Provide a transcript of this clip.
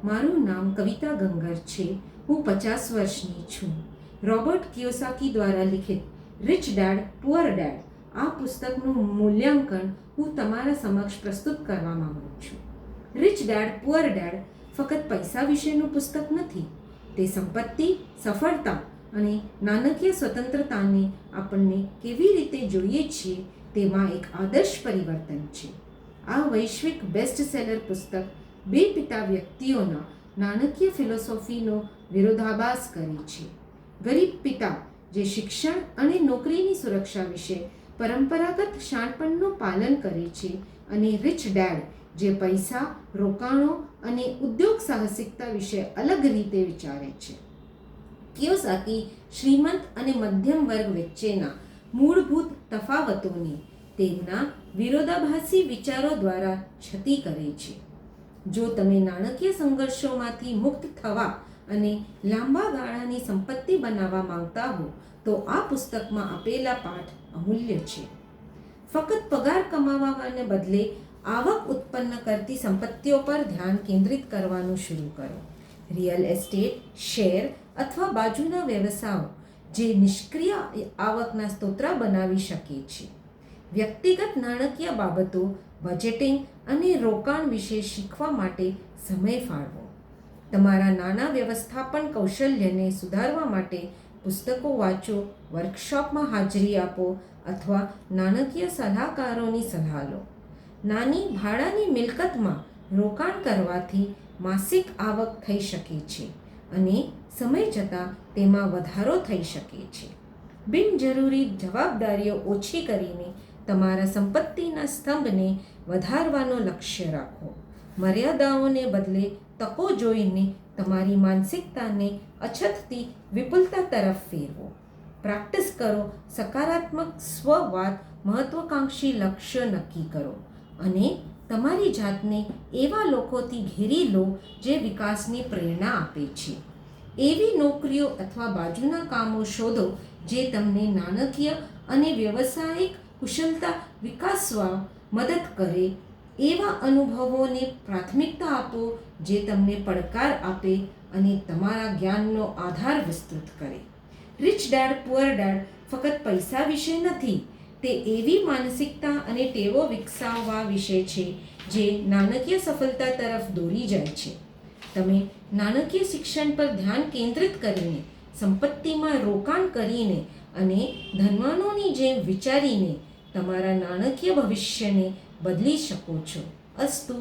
મારું નામ કવિતા ગંગર છે. હું 50 વર્ષની છું. રોબર્ટ કિયોસાકી દ્વારા લિખિત રિચ ડેડ પુઅર ડેડ આ પુસ્તકનું મૂલ્યાંકન હું તમારા સમક્ષ પ્રસ્તુત કરવા માંગુ છું. રિચ ડેડ પુઅર ડેડ ફક્ત પૈસા વિશેનું પુસ્તક નથી. તે સંપત્તિ, સફળતા અને નાણાકીય સ્વતંત્રતાને આપણને કેવી રીતે જોઈએ છીએ તેમાં એક આદર્શ પરિવર્તન છે. આ વૈશ્વિક બેસ્ટસેલર પુસ્તક બે પિતા વ્યક્તિઓના નાણાકીય ફિલોસોફીનો વિરોધાભાસ કરે છે. ગરીબ પિતા જે શિક્ષણ અને નોકરીની સુરક્ષા વિશે પરંપરાગત શાણપણનું પાલન કરે છે, અને રિચ ડેડ જે પૈસા, રોકાણો અને ઉદ્યોગ સાહસિકતા વિશે અલગ રીતે વિચારે છે. કિયોસાકી શ્રીમંત અને મધ્યમ વર્ગ વચ્ચેના મૂળભૂત તફાવતોની તેમના વિરોધાભાસી વિચારો દ્વારા છતી કરે છે. જો તમે નાણાકીય સંઘર્ષોમાંથી મુક્ત થવા અને લાંબા ગાળાની સંપત્તિ બનાવવા માંગતા હો તો આ પુસ્તકમાં આપેલા પાઠ અમૂલ્ય છે. ફક્ત પગાર કમાવાને બદલે આવક ઉત્પન્ન કરતી સંપત્તિઓ પર ધ્યાન કેન્દ્રિત કરવાનું શરૂ કરો. રિયલ એસ્ટેટ, શેર અથવા બાજુના વ્યવસાયો જે નિષ્ક્રિય આવકના સ્ત્રોત બનાવી શકે છે. વ્યક્તિગત નાણાકીય બાબતો, બજેટિંગ અને રોકાણ વિશે શીખવા માટે સમય ફાળવો. તમારા નાના વ્યવસ્થાપન કૌશલ્યને સુધારવા માટે પુસ્તકો વાંચો, વર્કશોપમાં હાજરી આપો અથવા નાણાકીય સલાહકારોની સલાહ લો. નાની ભાડાની મિલકતમાં રોકાણ કરવાથી માસિક આવક થઈ શકે છે અને સમય જતાં તેમાં વધારો થઈ શકે છે. બિનજરૂરી જવાબદારીઓ ઓછી કરીને તમારા સંપત્તિના સ્તંભને વધારવાનું લક્ષ્ય રાખો. મર્યાદાઓને બદલે તકો જોઈને તમારી માનસિકતાને અછતથી વિપુલતા તરફ ફેરવો. પ્રેક્ટિસ કરો સકારાત્મક સ્વ-વાત, મહત્વાકાંક્ષી લક્ષ્ય નક્કી કરો અને તમારી જાતને એવા લોકોથી ઘેરી લો જે વિકાસની પ્રેરણા આપે છે. એવી નોકરીઓ અથવા બાજુના કામો શોધો જે તમને નાણાકીય અને વ્યવસાયિક કુશળતા વિકસાવવા મદદ કરે. એવા અનુભવોને પ્રાથમિકતા આપો જે તમને પડકાર આપે અને તમારા જ્ઞાનનો આધાર વિસ્તૃત કરે. રિચ ડેડ પુઅર ડેડ ફક્ત પૈસા વિશે નથી, તે એવી માનસિકતા અને ટેવો વિકસાવવા વિશે છે જે નાણાકીય સફળતા તરફ દોરી જાય છે. તમે નાણાકીય શિક્ષણ પર ધ્યાન કેન્દ્રિત કરીને, સંપત્તિમાં રોકાણ કરીને અને ધનવાનોની જેમ વિચારીને તમારા નાણાકીય ભવિષ્યને બદલી શકો છો. અસ્તુ.